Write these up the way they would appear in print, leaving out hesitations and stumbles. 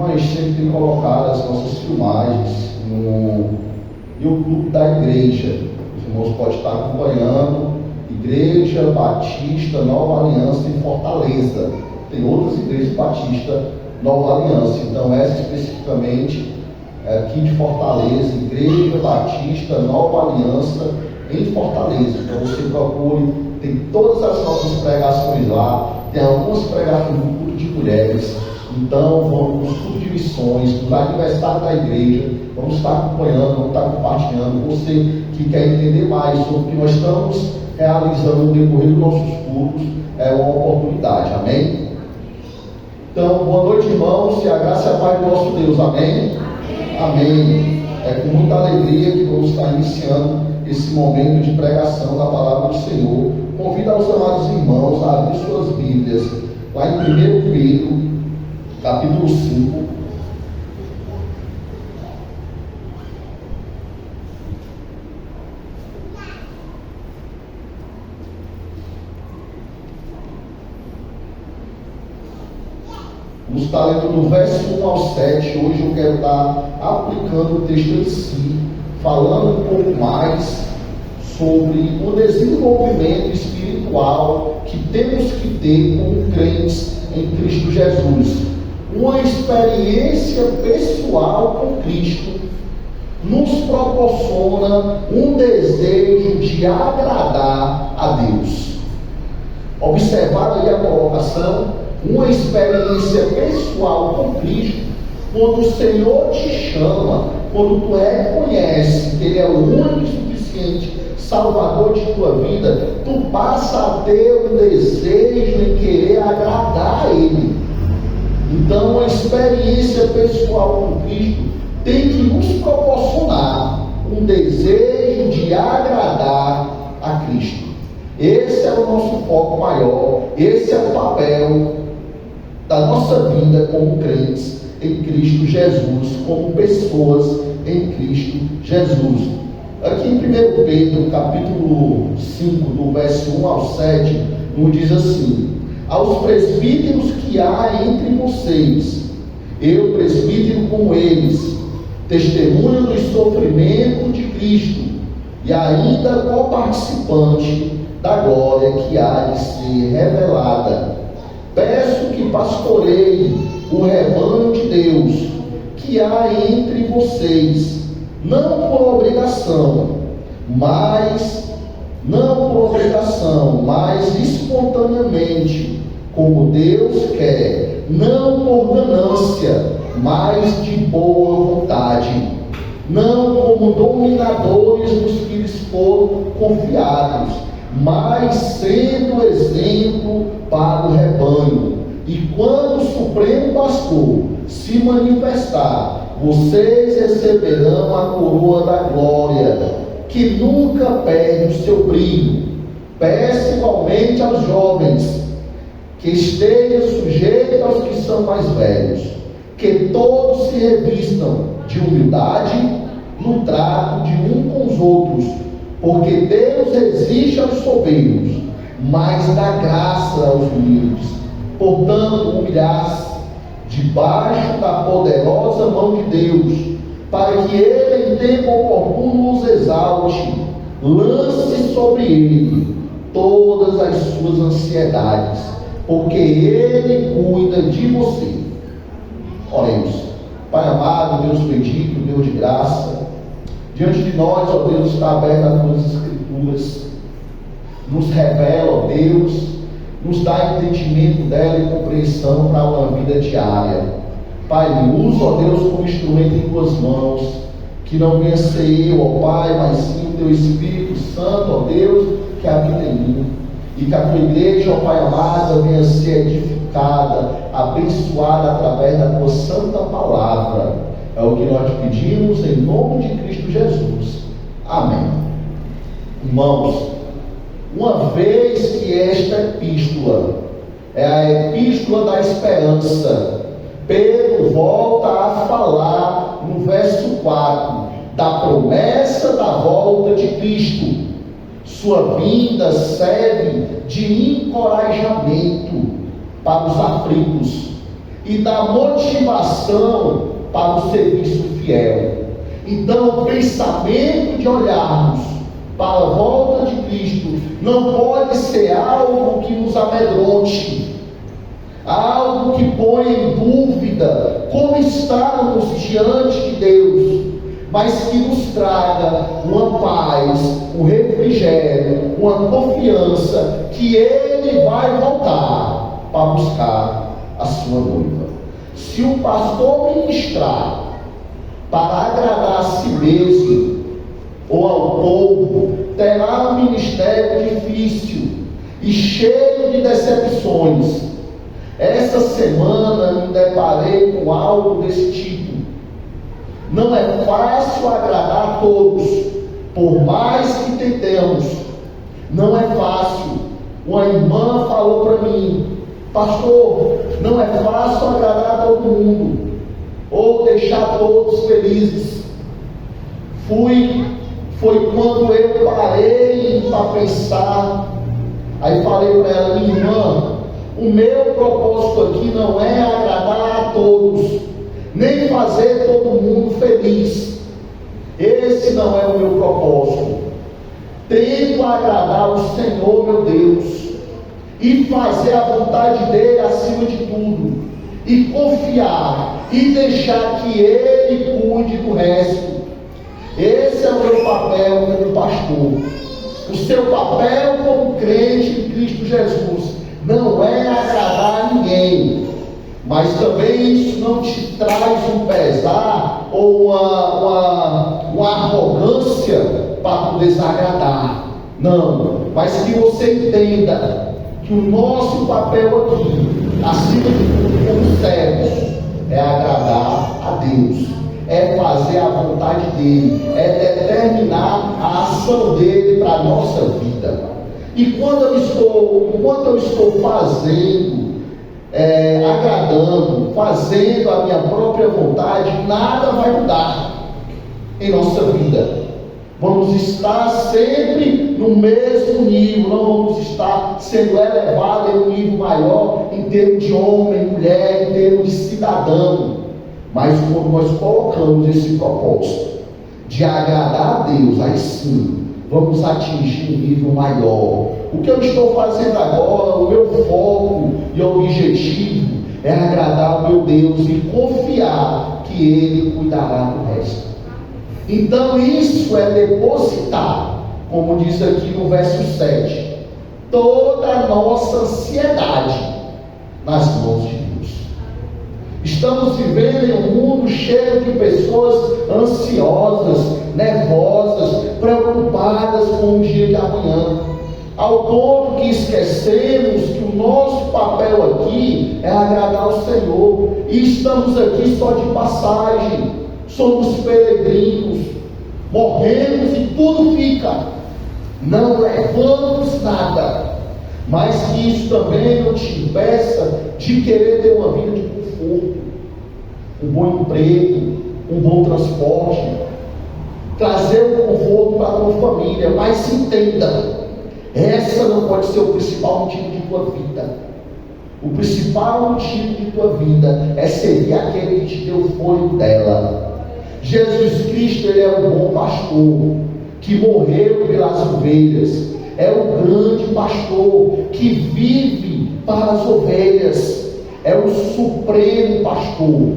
Irmãs, sempre tem colocado as nossas filmagens no YouTube da igreja. Os irmãos podem estar acompanhando. Igreja Batista Nova Aliança em Fortaleza. Tem outras igrejas Batista Nova Aliança. Então essa especificamente é aqui de Fortaleza, Igreja Batista Nova Aliança em Fortaleza. Então você procure, tem todas as nossas pregações lá. Tem algumas pregações no culto de mulheres. Então, vamos no culto de missões, no aniversário da igreja, vamos estar acompanhando, vamos estar compartilhando. Você que quer entender mais sobre o que nós estamos realizando no decorrer dos nossos cultos, é uma oportunidade, amém? Então, boa noite, irmãos, e a graça e a paz do nosso Deus, amém? Amém. É com muita alegria que vamos estar iniciando esse momento de pregação da palavra do Senhor. Convido aos amados irmãos a abrir suas Bíblias, lá em 1 Pedro, capítulo 5. Vamos estar lendo do verso 1 ao 7. Hoje eu quero estar aplicando o texto em si, falando um pouco mais sobre o desenvolvimento espiritual que temos que ter como crentes em Cristo Jesus. Uma experiência pessoal com Cristo nos proporciona um desejo de agradar a Deus. Observar aí a colocação, uma experiência pessoal com Cristo, quando o Senhor te chama, quando tu reconhece que Ele é o único e suficiente Salvador de tua vida, tu passa a ter um desejo em querer agradar a Ele. Então, a experiência pessoal com Cristo tem que nos proporcionar um desejo de agradar a Cristo. Esse é o nosso foco maior, esse é o papel da nossa vida como crentes em Cristo Jesus, como pessoas em Cristo Jesus. Aqui em 1 Pedro, capítulo 5, do verso 1 ao 7, nos diz assim: aos presbíteros que há entre vocês, eu, presbítero como eles, testemunho do sofrimento de Cristo e ainda coparticipante da glória que há de ser revelada, peço que pastoreie o rebanho de Deus que há entre vocês, não por obrigação, mas espontaneamente, como Deus quer, não por ganância, mas de boa vontade, não como dominadores dos que lhes foram confiados, mas sendo exemplo para o rebanho. E quando o Supremo Pastor se manifestar, vocês receberão a coroa da glória, que nunca perde o seu brilho. Peço igualmente aos jovens que estejam sujeitos aos que são mais velhos, que todos se revistam de humildade no trato de um com os outros, porque Deus resiste aos soberbos, mas dá graça aos humildes. Portanto, humilhar-se debaixo da poderosa mão de Deus, para que Ele em tempo oportuno os exalte, lance sobre Ele todas as suas ansiedades, porque Ele cuida de você. Oremos. Pai amado, Deus bendito, Deus de graça, diante de nós, ó Deus, está aberta as tuas escrituras, nos revela, ó Deus, nos dá entendimento dela e compreensão para uma vida diária. Pai, me usa, ó Deus, como instrumento em tuas mãos, que não venha ser eu, ó Pai, mas sim o teu Espírito Santo, ó Deus, que habita em mim, e que a tua igreja, ó Pai amada, venha ser edificada, abençoada através da tua santa palavra. É o que nós te pedimos em nome de Cristo Jesus. Amém. Irmãos, uma vez que esta epístola é a epístola da esperança, Pedro volta a falar no verso 4 da promessa da volta de Cristo. Sua vinda serve de encorajamento para os aflitos, e da motivação para o serviço fiel. Então, o pensamento de olharmos para a volta de Cristo não pode ser algo que nos amedronte, algo que põe em dúvida como estamos diante de Deus, mas que nos traga uma paz, um refrigério, uma confiança que Ele vai voltar para buscar a sua noiva. Se o pastor ministrar para agradar a si mesmo ou ao povo, terá um ministério difícil e cheio de decepções. Essa semana me deparei com algo desse tipo. Não é fácil agradar a todos, por mais que tentemos. Não é fácil. Uma irmã falou para mim: pastor, não é fácil agradar a todo mundo, ou deixar todos felizes. Foi quando eu parei para pensar. Aí falei para ela: minha irmã, o meu propósito aqui não é agradar a todos, nem fazer todo mundo feliz. Esse não é o meu propósito. Tento agradar o Senhor meu Deus e fazer a vontade dele acima de tudo, e confiar e deixar que Ele cuide do resto. Esse é o meu papel como pastor. O seu papel como crente em Cristo Jesus não é agradar a ninguém, mas também isso não te traz um pesar ou uma arrogância para tu desagradar. Não, mas que você entenda que o nosso papel aqui, acima de tudo, como servos, é agradar a Deus, é fazer a vontade dele, é determinar a ação dele para a nossa vida. E enquanto eu estou fazendo, agradando, fazendo a minha própria vontade, nada vai mudar em nossa vida. Vamos estar sempre no mesmo nível, não vamos estar sendo elevados em um nível maior em termos de homem, mulher, em termos de cidadão. Mas quando nós colocamos esse propósito de agradar a Deus, aí sim vamos atingir um nível maior. O que eu estou fazendo agora, o meu foco e objetivo é agradar ao meu Deus e confiar que Ele cuidará do resto. Então isso é depositar, como diz aqui no verso 7, toda a nossa ansiedade nas mãos de Deus. Estamos vivendo em um mundo cheio de pessoas ansiosas, nervosas, preocupadas com o dia de amanhã, ao ponto que esquecemos que o nosso papel aqui é agradar ao Senhor, e estamos aqui só de passagem. Somos peregrinos, morremos e tudo fica, não levamos nada, mas que isso também não te impeça de querer ter uma vida de conforto, um bom emprego, um bom transporte, trazer um conforto para a tua família. Mas entenda, essa não pode ser o principal motivo de tua vida. O principal motivo de tua vida é servir aquele que te deu o fôlego dela. Jesus Cristo, Ele é o bom pastor, que morreu pelas ovelhas, é o grande pastor, que vive para as ovelhas, é o supremo pastor,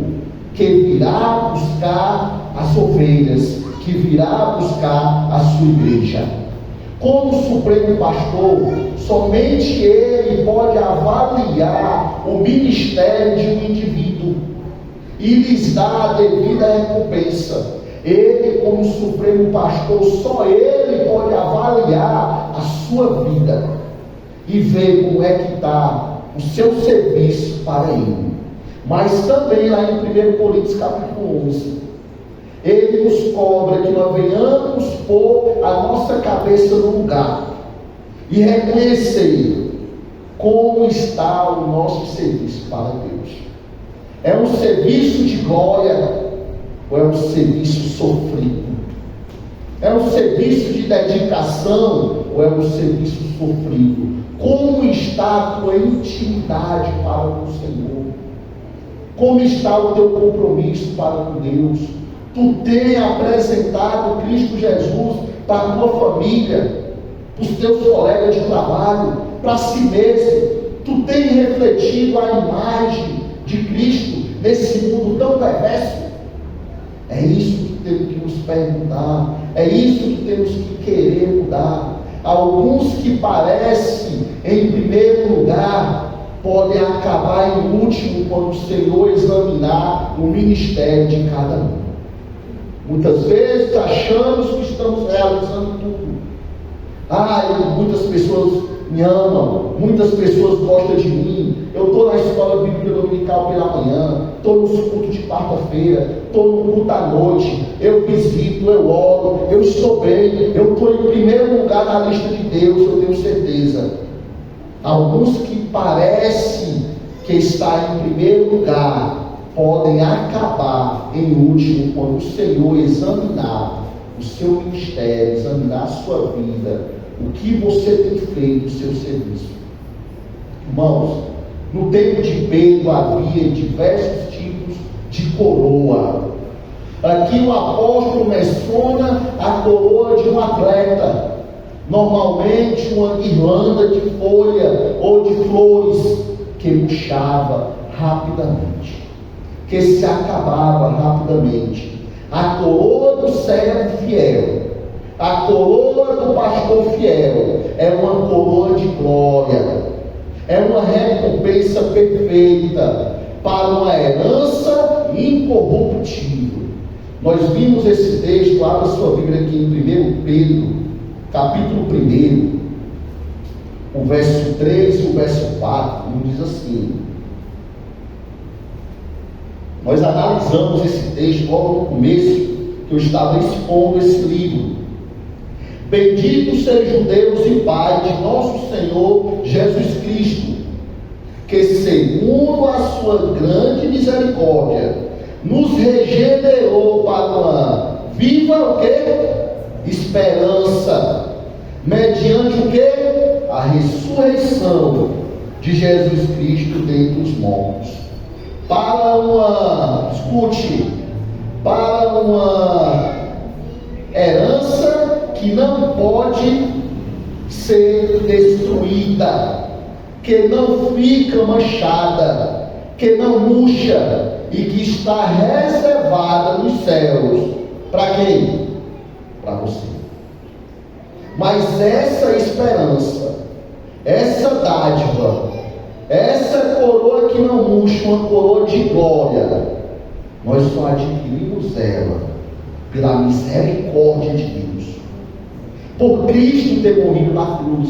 que virá buscar as ovelhas, que virá buscar a sua igreja. Como supremo pastor, somente Ele pode avaliar o ministério de um indivíduo e lhes dar a devida recompensa. Ele, como supremo pastor, só Ele pode avaliar a sua vida e ver como é que está o seu serviço para Ele. Mas também lá em 1 Coríntios capítulo 11, Ele nos cobra que nós venhamos pôr a nossa cabeça no lugar e reconhecer como está o nosso serviço para Deus. É um serviço de glória ou é um serviço sofrido? É um serviço de dedicação ou é um serviço sofrido? Como está a tua intimidade para o Senhor? Como está o teu compromisso para com Deus? Tu tem apresentado Cristo Jesus para a tua família, para os teus colegas de trabalho, para si mesmo? Tu tem refletido a imagem de Cristo nesse mundo tão perverso? É isso que temos que nos perguntar, é isso que temos que querer mudar. Alguns que parecem em primeiro lugar podem acabar em último quando o Senhor examinar o ministério de cada um. Muitas vezes achamos que estamos realizando tudo. Muitas pessoas me amam, muitas pessoas gostam de mim. Eu estou na escola bíblica dominical pela manhã, estou nos cultos de quarta-feira, estou no culto à noite, eu visito, eu oro, eu estou bem, eu estou em primeiro lugar na lista de Deus, eu tenho certeza. Alguns que parecem que está em primeiro lugar podem acabar em último quando o Senhor examinar o seu ministério, examinar a sua vida, o que você tem feito no seu serviço. Irmãos, no tempo de Pedro havia diversos tipos de coroa. Aqui o apóstolo menciona a coroa de um atleta, normalmente uma guirlanda de folha ou de flores que murchava rapidamente, que se acabava rapidamente. A coroa do servo fiel, a coroa do pastor fiel, é uma coroa de glória, é uma recompensa perfeita para uma herança incorruptível. Nós vimos esse texto, abra sua Bíblia aqui em 1 Pedro, capítulo 1, o verso 3 e o verso 4, nos diz assim. Nós analisamos esse texto logo no começo, que eu estava expondo esse livro. Bendito seja o Deus e Pai de nosso Senhor Jesus Cristo, que segundo a sua grande misericórdia, nos regenerou para uma viva o quê? Esperança, mediante o quê? A ressurreição de Jesus Cristo dentre os mortos. Para uma herança que não pode ser destruída, que não fica manchada, que não murcha e que está reservada nos céus. Para quem? Para você. Mas essa esperança, essa dádiva, essa coroa que não murcha, uma coroa de glória, nós só adquirimos ela pela misericórdia de Deus, por Cristo ter morrido na cruz.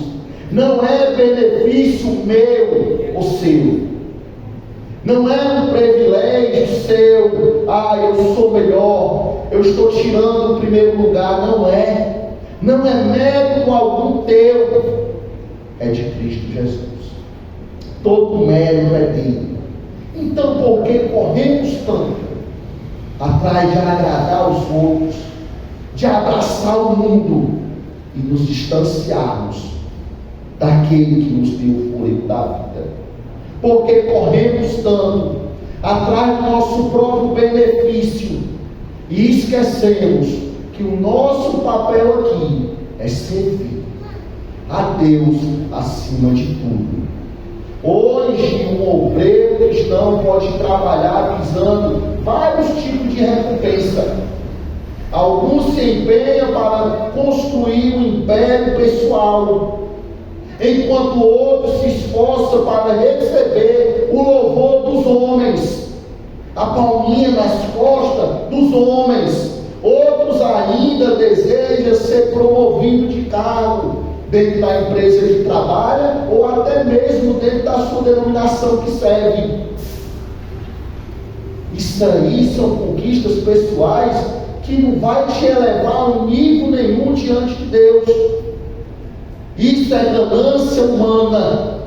Não é benefício meu ou seu, não é um privilégio seu. Eu sou melhor, eu estou tirando o primeiro lugar. Não é mérito algum teu, é de Cristo Jesus. Todo mérito é dele. Então, por que corremos tanto atrás de agradar os outros, de abraçar o mundo e nos distanciarmos daquele que nos deu o fôlego da vida? Porque corremos tanto atrás do nosso próprio benefício e esquecemos que o nosso papel aqui é servir a Deus acima de tudo. Hoje um obreiro cristão pode trabalhar visando vários tipos de recompensa. Alguns se empenham para construir um império pessoal, enquanto outros se esforçam para receber o louvor dos homens, a palminha nas costas dos homens. Outros ainda desejam ser promovido de cargo dentro da empresa que trabalha, ou até mesmo dentro da sua denominação que serve. Isso aí são conquistas pessoais que não vai te elevar a um nível nenhum diante de Deus. Isso é ganância humana.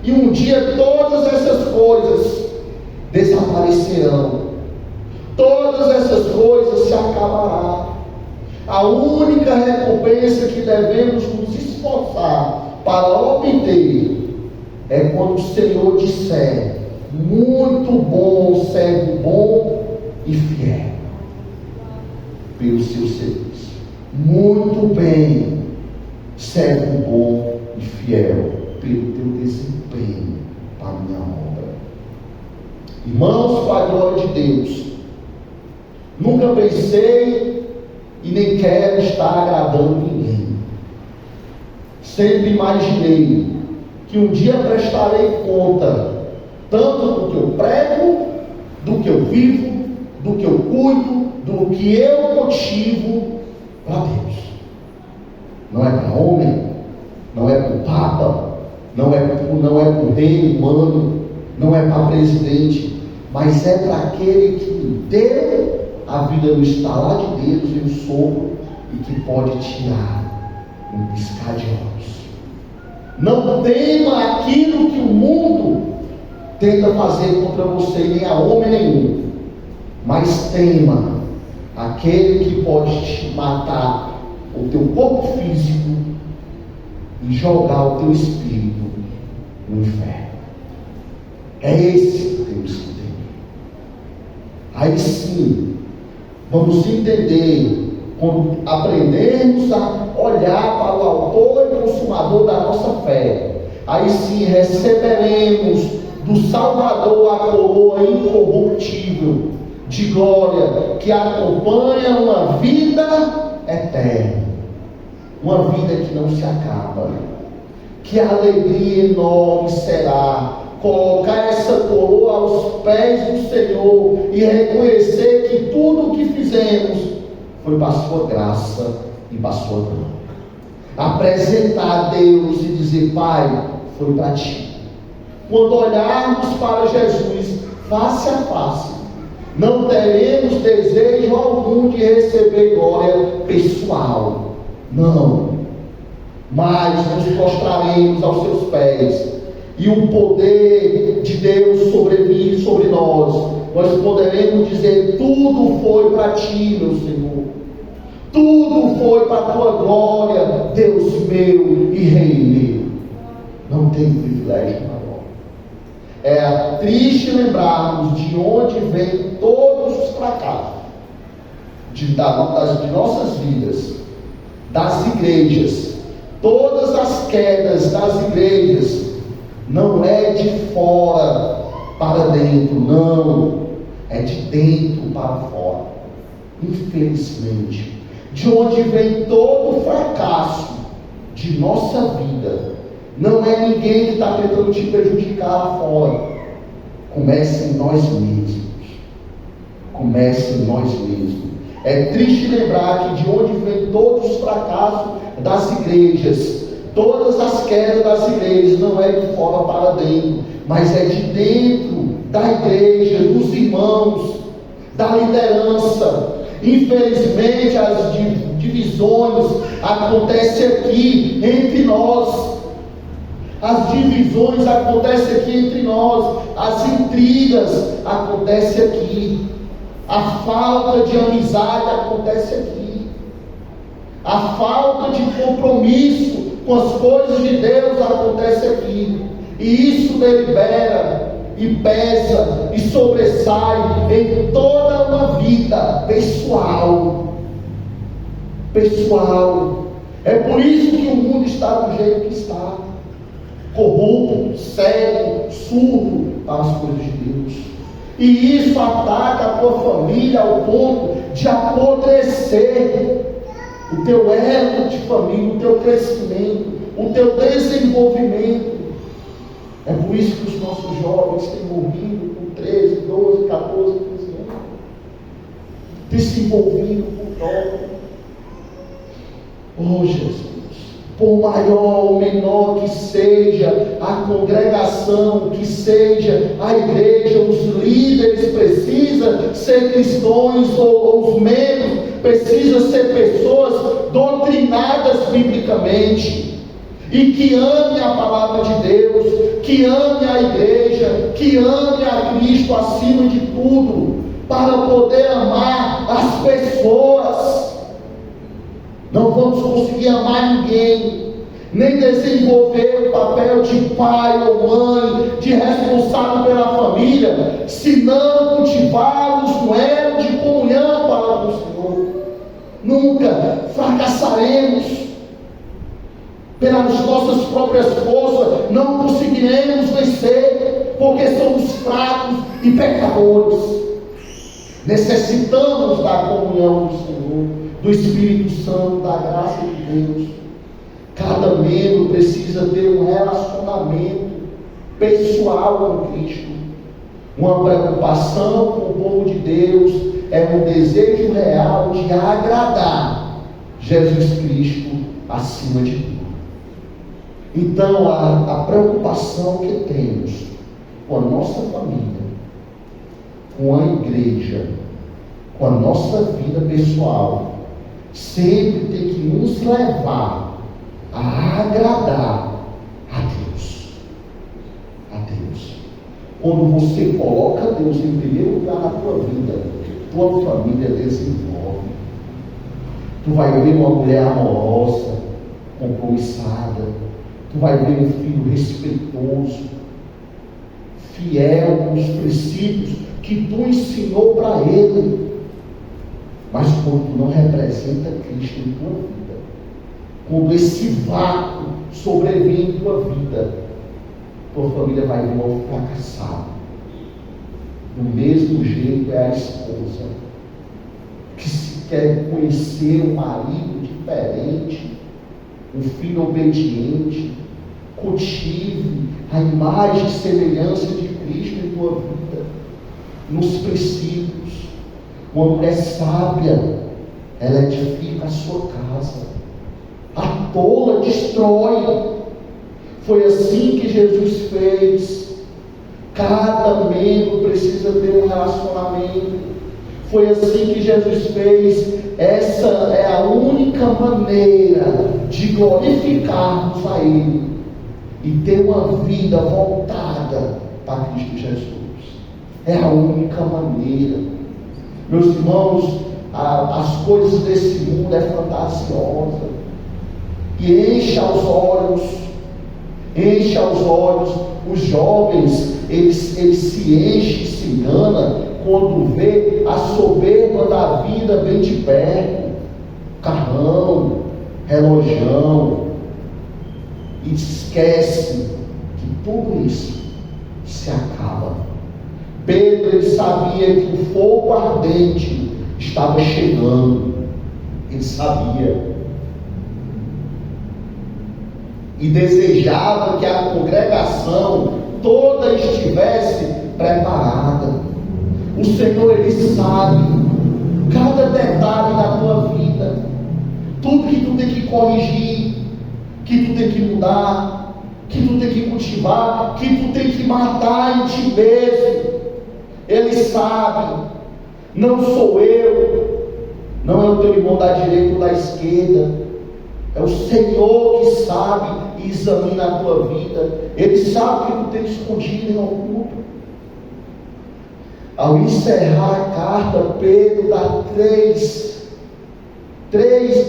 E um dia todas essas coisas desaparecerão. Todas essas coisas se acabarão. A única recompensa que devemos nos esforçar para obter é quando o Senhor disser: muito bom, servo bom e fiel, pelo seu serviço. Muito bem, servo bom e fiel, pelo teu desempenho para a minha obra. Irmãos, para a glória de Deus, nunca pensei e nem quero estar agradando ninguém. Sempre imaginei que um dia prestarei conta, tanto do que eu prego, do que eu vivo, do que eu cuido, do que eu cultivo para Deus. Não é para homem, não é para o Papa, não é para o rei humano, não é para presidente, mas é para aquele que me deu a vida no estalar de Deus e o sopro, e que pode tirar um piscar de olhos. Não tema aquilo que o mundo tenta fazer contra você, nem a homem nenhum, mas tema aquele que pode te matar o teu corpo físico e jogar o teu espírito no inferno. É esse que temos que ter. Aí sim, vamos entender, quando aprendermos a olhar para o autor e consumador da nossa fé, aí sim receberemos do Salvador a coroa incorruptível de glória que acompanha uma vida eterna, uma vida que não se acaba. Que alegria enorme será colocar essa coroa aos pés do Senhor e reconhecer que tudo o que fizemos foi para a sua graça e para a sua glória. Apresentar a Deus e dizer: Pai, foi para ti. Quando olharmos para Jesus face a face, não teremos desejo algum de receber glória pessoal, não, mas nos prostraremos aos seus pés, e o poder de Deus sobre mim e sobre nós poderemos dizer: tudo foi para ti, meu Senhor, tudo foi para a tua glória, Deus meu e Rei meu. Não tem privilégio maior. É triste lembrarmos de onde vem todos os fracassos de nossas vidas, das igrejas. Todas as quedas das igrejas não é de fora para dentro, não, é de dentro para fora. Infelizmente, de onde vem todo o fracasso de nossa vida, não é ninguém que está tentando te prejudicar lá fora. Comece em nós mesmos. Comece em nós mesmos. É triste lembrar que de onde vem todos os fracassos das igrejas, todas as quedas das igrejas, não é de fora para dentro, mas é de dentro da igreja, dos irmãos, da liderança. Infelizmente, as divisões acontecem aqui entre nós. As divisões acontecem aqui entre nós. As intrigas acontecem aqui. A falta de amizade acontece aqui. A falta de compromisso com as coisas de Deus acontece aqui. E isso delibera e pesa e sobressai em toda uma vida pessoal. É por isso que o mundo está do jeito que está, corrupto, cego, surdo para as coisas de Deus. E isso ataca a tua família ao ponto de apodrecer o teu elo de família, o teu crescimento, o teu desenvolvimento. É por isso que os nossos jovens têm morrido com 13, 12, 14, 15 anos, desenvolvido por droga. Oh Jesus, por maior ou menor que seja a congregação, que seja a igreja, os líderes precisam ser cristãos, ou os membros precisam ser pessoas doutrinadas biblicamente, e que amem a palavra de Deus, que amem a igreja, que amem a Cristo acima de tudo, para poder amar as pessoas. Não vamos conseguir amar ninguém, nem desenvolver o papel de pai ou mãe, de responsável pela família, se não cultivarmos um elo de comunhão para com o Senhor. Nunca fracassaremos. Pelas nossas próprias forças não conseguiremos vencer, porque somos fracos e pecadores. Necessitamos da comunhão do Senhor, do Espírito Santo, da graça de Deus. Cada membro precisa ter um relacionamento pessoal com Cristo. Uma preocupação com o povo de Deus é um desejo real de agradar Jesus Cristo acima de tudo. Então, a preocupação que temos com a nossa família, com a igreja, com a nossa vida pessoal, sempre tem que nos levar a agradar a Deus. A Deus. Quando você coloca Deus em primeiro lugar na tua vida, tua família desenvolve. Tu vai ver uma mulher amorosa, compromissada. Tu vai ver um filho respeitoso, fiel com os princípios que tu ensinou para ele. Mas quando tu não representa Cristo em tua vida, quando esse vácuo sobrevive em tua vida, tua família vai ver um fracassado. Do mesmo jeito é a esposa que se quer conhecer um marido diferente, um filho obediente. Cultive a imagem e semelhança de Cristo em tua vida, nos princípios. Uma mulher sábia, ela edifica a sua casa. A tola destrói. Foi assim que Jesus fez. Cada membro precisa ter um relacionamento. Foi assim que Jesus fez. Essa é a única maneira de glorificarmos a Ele e ter uma vida voltada para Cristo Jesus. É a única maneira. Meus irmãos, as coisas desse mundo é fantasiosa e enche aos olhos. Os jovens, eles se enchem, se enganam quando vê a soberba da vida bem de perto, carrão, relojão, e esquece que tudo isso se acaba. Pedro, ele sabia que o fogo ardente estava chegando. Ele sabia. E desejava que a congregação toda estivesse preparada. O Senhor, Ele sabe cada detalhe da tua vida, tudo que tu tem que corrigir, que tu tem que mudar, que tu tem que cultivar, que tu tem que matar em ti mesmo. Ele sabe. Não sou eu, não é o teu irmão da direita ou da esquerda, é o Senhor que sabe e examina a tua vida. Ele sabe que tu tem escondido em oculto. Ao encerrar a carta, Pedro dá três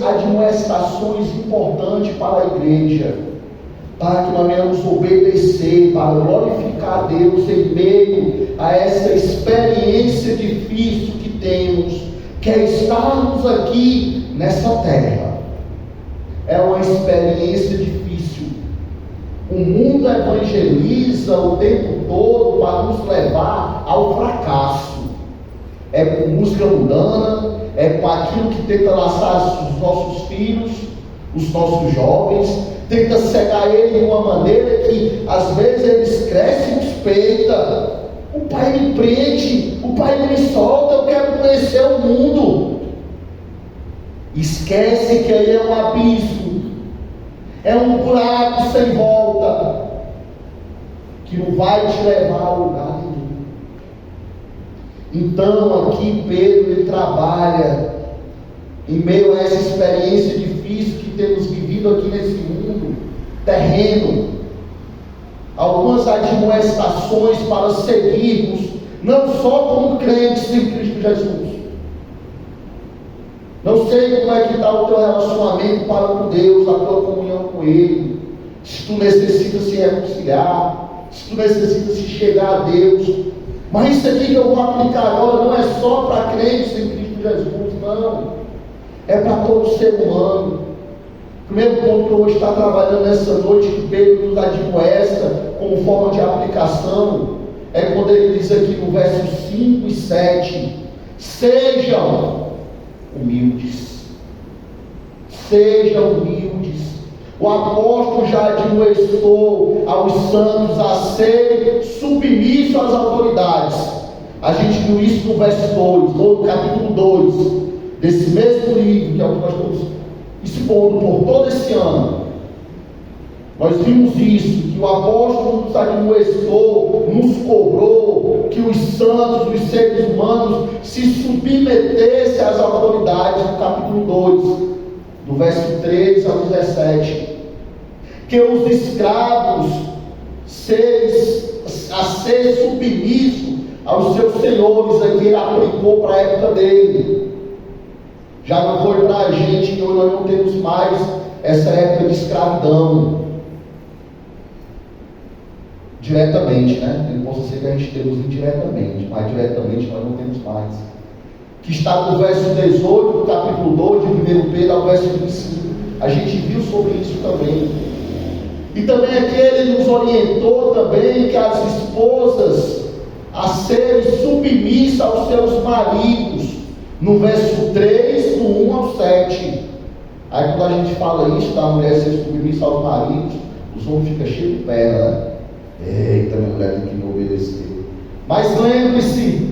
admoestações importantes para a igreja, para que nós venhamos obedecer, para glorificar a Deus em meio a essa experiência difícil que temos, que é estarmos aqui nessa terra. É uma experiência difícil. O mundo evangeliza o tempo todo para nos levar ao fracasso. É com música mundana, é com aquilo que tenta laçar os nossos filhos, os nossos jovens, tenta cegar ele de uma maneira que às vezes eles crescem e despeita. O pai me prende, o pai não me solta, eu quero conhecer o mundo. Esquece que aí é um abismo, é um buraco sem volta, que não vai te levar a lugar nenhum. Então aqui Pedro, ele trabalha em meio a essa experiência difícil que temos vivido aqui nesse mundo terreno, algumas admoestações para seguirmos, não só como crentes em Cristo Jesus, Não sei como é que está o teu relacionamento para com Deus, a tua comunhão com Ele. Se tu necessita se reconciliar, se tu necessita se chegar a Deus. Mas isso aqui que eu vou aplicar agora não é só para crentes em Cristo Jesus, não. É para todo ser humano. O primeiro ponto que eu vou estar trabalhando nessa noite, que Pedro nos admoesta como forma de aplicação, é quando ele diz aqui no verso 5 e 7, sejam humildes. Sejam humildes. O apóstolo já admoestou aos santos a serem submissos às autoridades. A gente viu isso no verso 2, ou no capítulo 2, desse mesmo livro, que é o que nós estamos expondo por todo esse ano. Nós vimos isso, que o apóstolo nos admoestou, nos cobrou, que os santos, os seres humanos, se submetessem às autoridades, no capítulo 2, do verso 13 ao 17. Que os escravos a ser submissos aos seus senhores, aqui ele aplicou para a época dele. Já não foi para a gente, que hoje nós não temos mais essa época de escravidão. Diretamente, né? Não posso ser que a gente temos indiretamente, mas diretamente nós não temos mais. Que está no verso 18 do capítulo 2 de 1 Pedro ao verso 25. A gente viu sobre isso também. E também aqui ele nos orientou também que as esposas a serem submissas aos seus maridos, no verso 3, do 1 ao 7. Aí quando a gente fala isso, da mulher ser submissa aos maridos, os homens ficam cheios de perna, né? Eita, minha mulher tem que me obedecer. Mas lembre-se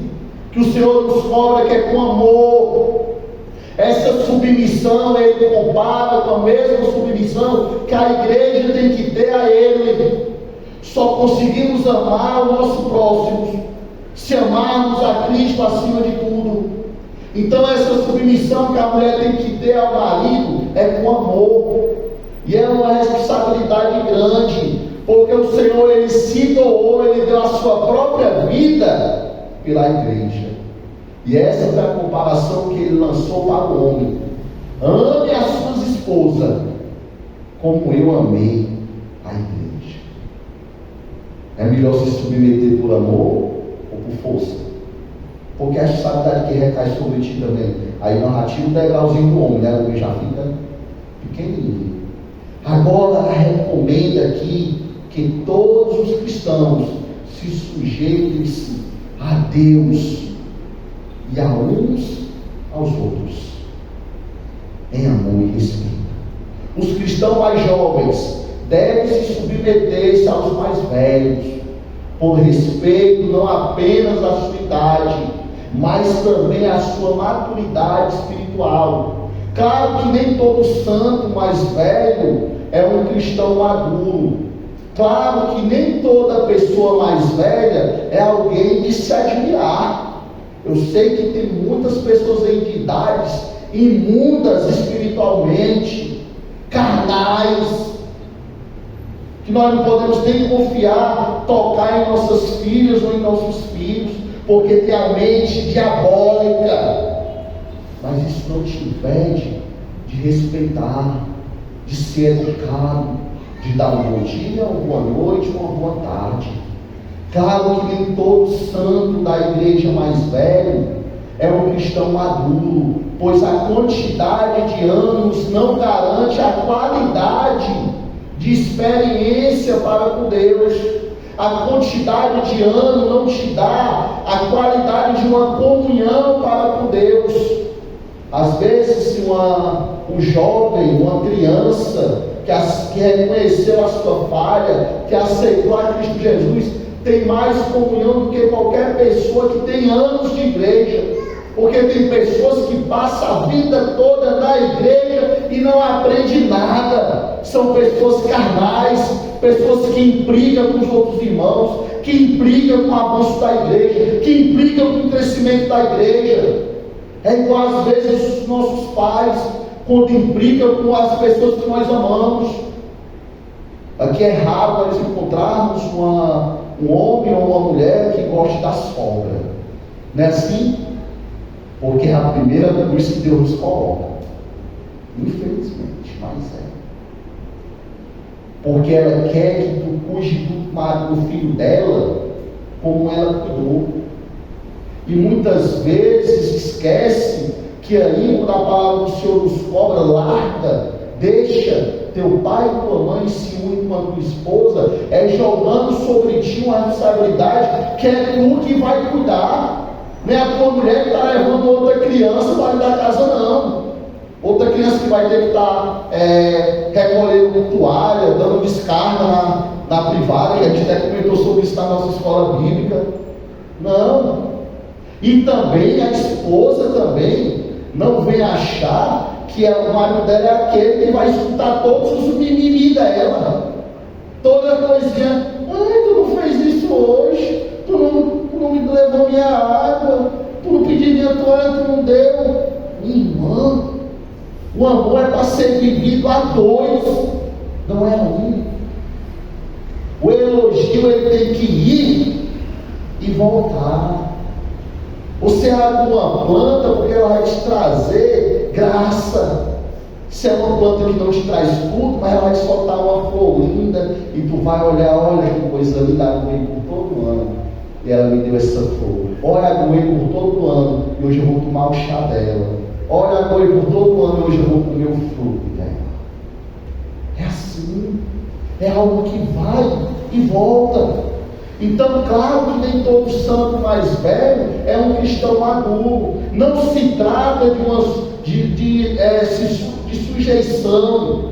que o Senhor nos cobra que é com amor. Essa submissão ele compara com a mesma submissão que a igreja tem que ter a Ele. Só conseguimos amar o nosso próximo se amarmos a Cristo acima de tudo. Então essa submissão que a mulher tem que ter ao marido é com amor. E é uma responsabilidade grande, porque o Senhor ele se doou, ele deu a sua própria vida pela igreja. E essa foi a comparação que ele lançou para o homem. Ame as suas esposas como eu amei a igreja. É melhor se submeter por amor ou por força? Porque a responsabilidade que recai sobre ti também. Aí nós já tira o degrauzinho do homem, né? O homem já fica pequenininho. Agora recomenda aqui que todos os cristãos se sujeitem-se a Deus e a uns aos outros, em amor e respeito. Os cristãos mais jovens devem se submeter-se aos mais velhos, por respeito não apenas à sua idade, mas também à sua maturidade espiritual. Claro que nem todo santo mais velho é um cristão maduro. Claro que nem toda pessoa mais velha é alguém de se admirar. Eu sei que tem muitas pessoas aí de idades imundas espiritualmente, carnais, que nós não podemos nem confiar, tocar em nossas filhas ou em nossos filhos, porque tem a mente diabólica. Mas isso não te impede de respeitar, de ser educado, de dar um bom dia, uma boa noite, uma boa tarde. Claro que nem todo santo da igreja mais velho é um cristão maduro, pois a quantidade de anos não garante a qualidade de experiência para com Deus. A quantidade de anos não te dá a qualidade de uma comunhão para com Deus. Às vezes, se um jovem, uma criança que reconheceu a sua falha, que aceitou a Cristo Jesus, tem mais comunhão do que qualquer pessoa que tem anos de igreja. Porque tem pessoas que passam a vida toda na igreja e não aprendem nada. São pessoas carnais, pessoas que implicam com os outros irmãos, que implicam com o avanço da igreja, que implicam com o crescimento da igreja. É igual às vezes os nossos pais, quando implicam com as pessoas que nós amamos. Aqui é raro nós encontrarmos um homem ou uma mulher que goste da sogra. Não é assim? Porque é a primeira cruz que Deus nos coloca. Infelizmente, mas é. Porque ela quer que tu cuide do filho dela como ela cuidou. E muitas vezes esquece que aí, quando a palavra do Senhor nos cobra, larga, deixa teu pai e tua mãe se unir com a tua esposa, é jogando sobre ti uma responsabilidade que é tu que vai cuidar. Não é a tua mulher que está levando outra criança para cuidar da casa, não. Outra criança que vai ter que estar recolhendo toalha, dando descarga na privada, que a gente até comentou sobre isso na nossa escola bíblica. Não. E também a esposa também não vem achar que o marido dela é aquele que vai escutar todos os mimimi dela. Toda coisinha, tu não fez isso hoje, tu não me levou minha água, tu não pediu minha toalha, tu não deu. Minha irmã, o amor é para ser vivido a dois, não é a um. O elogio ele tem que ir e voltar. Você abre uma planta porque ela vai te trazer graça. Se é uma planta que não te traz tudo, mas ela vai te soltar uma flor linda e tu vai olhar, olha que coisa linda, aguei por todo ano. E ela me deu essa flor. Olha, aguei por todo ano e hoje eu vou tomar o chá dela. Olha, aguei por todo ano e hoje eu vou comer o fruto dela. É assim. É algo que vai e volta. Então, claro que nem todo santo mais velho é um cristão maduro. Não se trata de sujeição,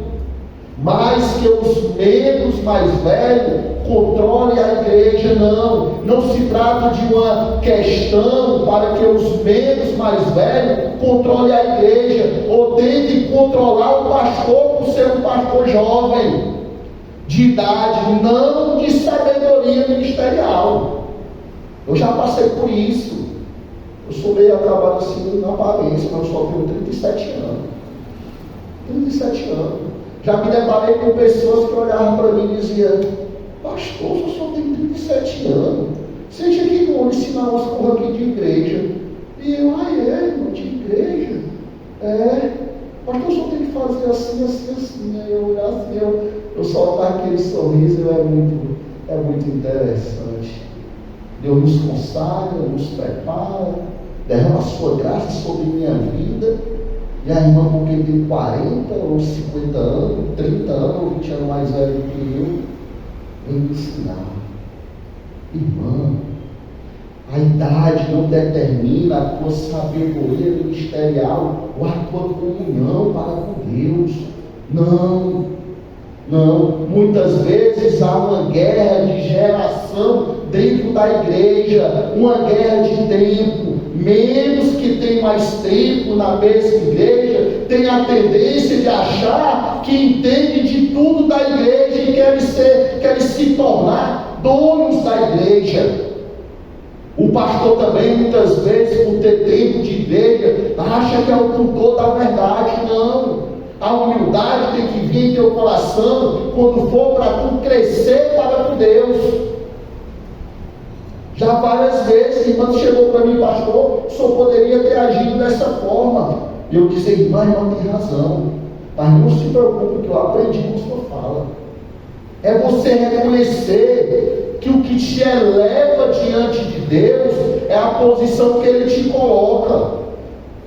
mas que os membros mais velhos controlem a igreja. Não se trata de uma questão para que os membros mais velhos controlem a igreja, ou tentem controlar o pastor por ser um pastor jovem, de idade, não de sabedoria ministerial. Eu já passei por isso. Eu sou meio acabado assim na aparência, mas eu só tenho 37 anos. 37 anos. Já me deparei com pessoas que olhavam para mim e diziam: pastor, eu só tenho 37 anos. Seja que não ensinar umas coisas aqui de igreja. E eu, irmão, de igreja? Pastor, só tem que fazer assim, assim, assim. Aí eu olhar assim, eu soltar aquele sorriso, é muito interessante. Deus nos consagra, nos prepara, derrama a sua graça sobre minha vida. E a irmã, porque tem 40 ou 50 anos, 30 anos ou 20 anos mais velho que eu, vem me ensinar. Irmã, a idade não determina a tua sabedoria ministerial ou a tua comunhão para com Deus. Não. Muitas vezes há uma guerra de geração dentro da igreja, uma guerra de tempo. Menos que tem mais tempo na mesma igreja, tem a tendência de achar que entende de tudo da igreja e querem se tornar donos da igreja. O pastor também, muitas vezes, por ter tempo de igreja, acha que é o tutor da verdade. Não. A humildade tem que vir em teu coração quando for para tu crescer para com Deus. Já várias vezes, a irmã chegou para mim: pastor, o senhor poderia ter agido dessa forma. E eu disse: irmã tem razão, mas não se preocupe, que eu aprendi com o senhor fala. É você reconhecer que o que te eleva diante de Deus é a posição que Ele te coloca.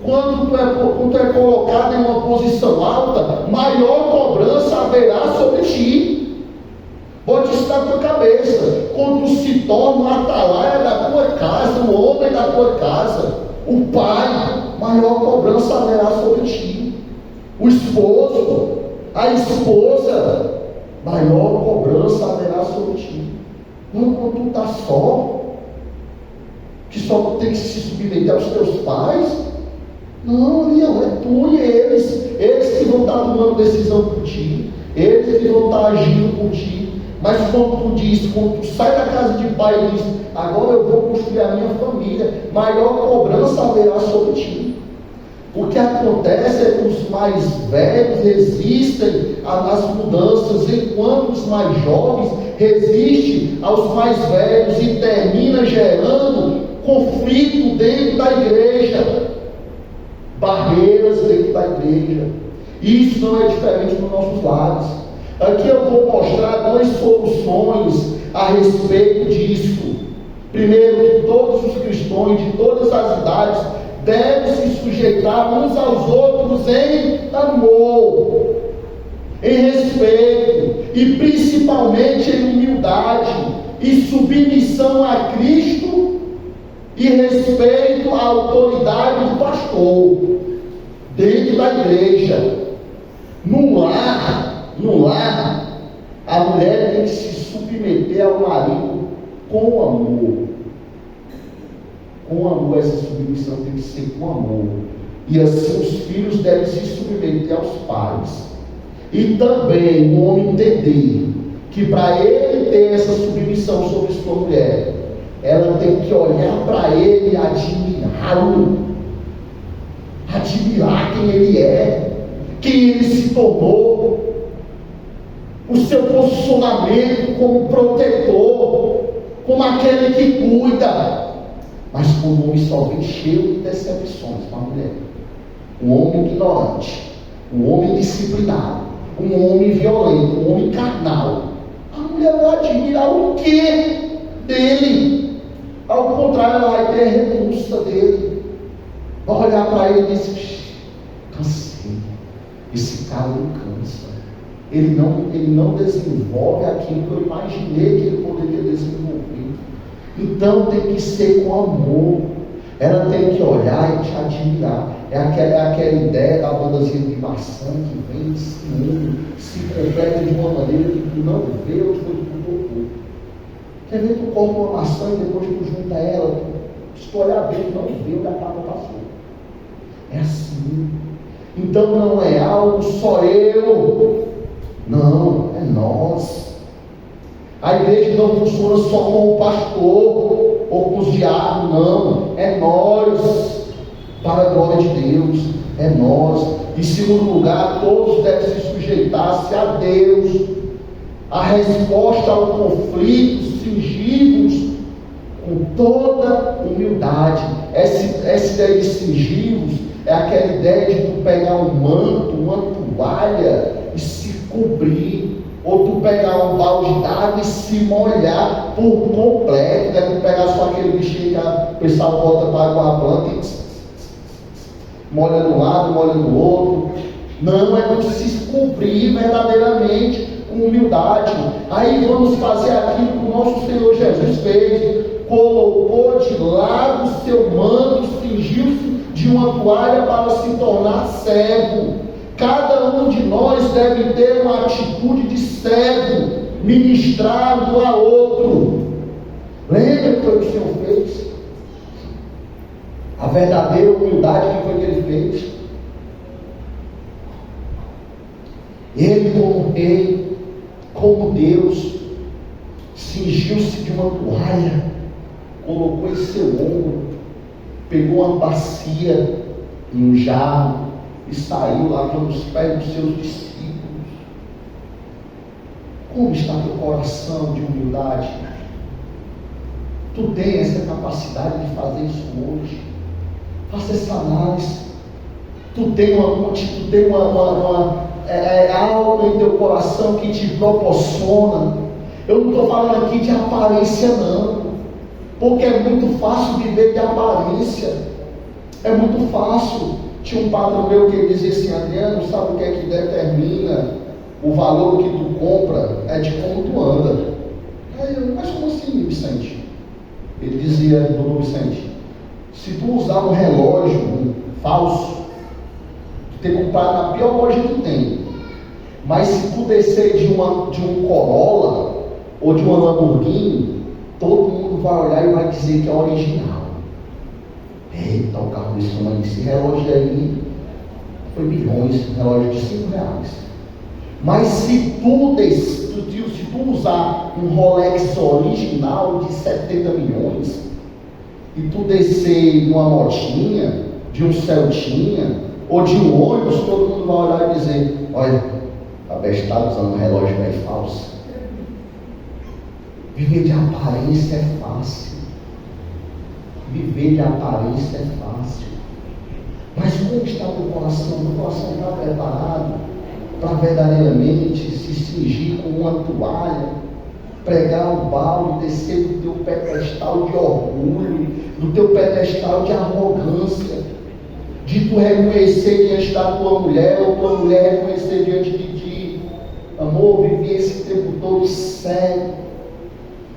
Quando tu é colocado em uma posição alta, maior cobrança haverá sobre ti. Bote isso na tua cabeça. Quando tu se torna o atalaia da tua casa, o homem da tua casa, o pai, maior cobrança haverá sobre ti. O esposo, a esposa, maior cobrança haverá sobre ti. Não quando tu está só, que só tu tem que se submeter aos teus pais. Não, é tu e eles que vão estar tomando decisão por ti, eles que vão estar agindo por ti. Mas quando tu sai da casa de pai e diz: agora eu vou construir a minha família, maior cobrança haverá sobre ti. O que acontece é que os mais velhos resistem às mudanças, enquanto os mais jovens resistem aos mais velhos, e termina gerando conflito dentro da igreja. barreiras dentro da igreja. Isso não é diferente nos nossos lares. Aqui eu vou mostrar 2 soluções a respeito disso. Primeiro, que todos os cristãos de todas as idades devem se sujeitar uns aos outros em amor, em respeito e principalmente em humildade e submissão a Cristo e respeito à autoridade do pastor dentro da igreja. No lar, a mulher tem que se submeter ao marido com amor. Com amor, essa submissão tem que ser com amor. E assim os filhos devem se submeter aos pais. E também o homem entender que para ele ter essa submissão sobre sua mulher, ela tem que olhar para ele e admirá-lo, admirar quem ele é, quem ele se tornou, o seu posicionamento como protetor, como aquele que cuida. Mas quando o homem só vem cheio de decepções com a mulher, um homem ignorante, um homem disciplinado, um homem violento, um homem carnal, a mulher vai admirar o que dele? Ao contrário, ela vai ter a repulsa dele, vai olhar para ele e dizer: cansei, esse cara não cansa, ele não desenvolve aquilo que eu imaginei que ele poderia desenvolver. Então tem que ser com amor. Ela tem que olhar e te admirar. É aquela ideia da bandazinha de maçã que vem, se completa de uma maneira que tu não vê onde foi que tu tocou. Quer ver, tu corta uma maçã e depois tu junta ela, se tu olhar bem, tu não vê onde a pata passou. É assim. Então não é algo só eu, não, é nós. A igreja não funciona só com o pastor ou com os diáconos, não, é nós, para a glória de Deus, é nós. Em segundo lugar, todos devem se sujeitar-se a Deus. A resposta ao conflito, cingimos com toda humildade. Essa ideia de cingimos é aquela ideia de tu pegar um manto, uma toalha e se cobrir. Ou tu pegar um balde d'água e se molhar por completo, né? Tu pegar só aquele bichinho que o pessoal bota para água a planta e molha de um lado, molha do outro. Não, é tu se cobrir verdadeiramente com humildade. Aí vamos fazer aquilo que o nosso Senhor Jesus fez: colocou de lado o seu manto, cingiu-se de uma toalha para se tornar servo. Cada um de nós deve ter uma atitude de servo, ministrando a outro. Lembra que foi o que o Senhor fez? A verdadeira humildade que foi que ele fez. Ele, como rei, como Deus, cingiu-se de uma toalha, colocou em seu ombro, pegou uma bacia e um jarro e saiu lavando os pés dos seus discípulos. Como está teu coração de humildade? Tu tem essa capacidade de fazer isso hoje? Faça essa análise. Tu tem algo em teu coração que te proporciona. Eu não estou falando aqui de aparência, não, porque é muito fácil viver de aparência. É muito fácil. Tinha um patrão meu que dizia assim: Adriano, sabe o que é que determina o valor que tu compra? É de como tu anda. Aí eu: mas como assim, Vicente? Ele dizia: doutor Vicente, se tu usar um relógio falso, tu tem que comprar na pior loja que tem. Mas se tu descer de um Corolla ou de uma Lamborghini, todo mundo vai olhar e vai dizer que é original. Eita, o carro desse tamanho, esse relógio aí foi milhões, relógio de R$5. Mas se tu usar um Rolex original de 70 milhões e tu descer de uma motinha, de um Celtinha ou de um ônibus, todo mundo vai olhar e dizer: olha, a besta está usando um relógio bem falso. Viver de aparência é fácil. Viver de aparência é fácil. Mas como está o teu coração? O teu coração está preparado para verdadeiramente se cingir com uma toalha, pregar o balde, descer do teu pedestal de orgulho, do teu pedestal de arrogância, de tu reconhecer diante da tua mulher, ou tua mulher reconhecer diante de ti? Amor, vivi esse tempo todo cego,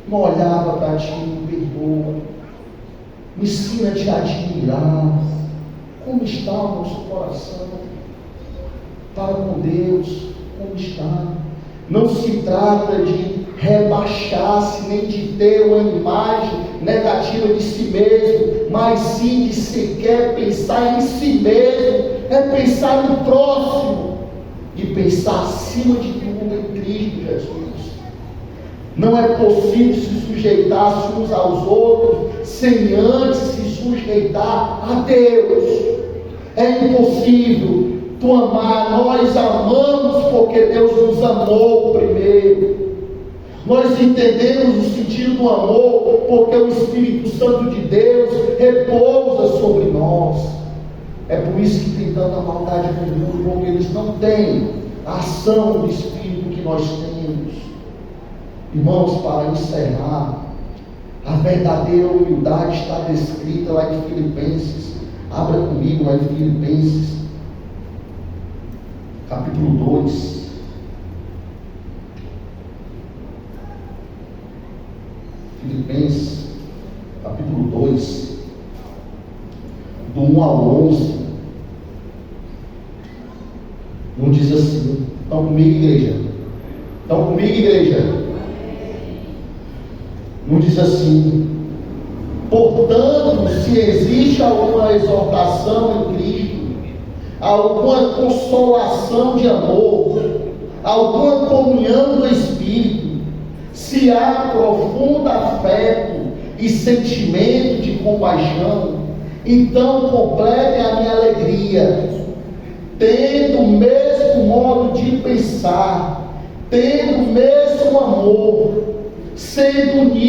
não olhava para ti, me perdoa, me ensina a te admirar. Como está o nosso coração para com Deus? Como está? Não se trata de rebaixar-se, nem de ter uma imagem negativa de si mesmo, mas sim de sequer pensar em si mesmo, é pensar no próximo e pensar acima de tudo em Cristo Jesus. Não é possível se sujeitar uns aos outros sem antes se sujeitar a Deus. É impossível tu amar. Nós amamos porque Deus nos amou primeiro. Nós entendemos o sentido do amor porque o Espírito Santo de Deus repousa sobre nós. É por isso que tem tanta maldade no mundo, porque eles não têm a ação do Espírito que nós temos. Irmãos, para encerrar, a verdadeira humildade está descrita lá em Filipenses. Abra comigo lá em Filipenses, capítulo 2. Filipenses, capítulo 2, do 1 ao 11. Não diz assim. Estão comigo, igreja? Estão comigo, igreja? Não diz assim: portanto, se existe alguma exortação em Cristo, alguma consolação de amor, alguma comunhão do Espírito, se há profundo afeto e sentimento de compaixão, então completem a minha alegria, tendo o mesmo modo de pensar, tendo o mesmo amor, sendo unidos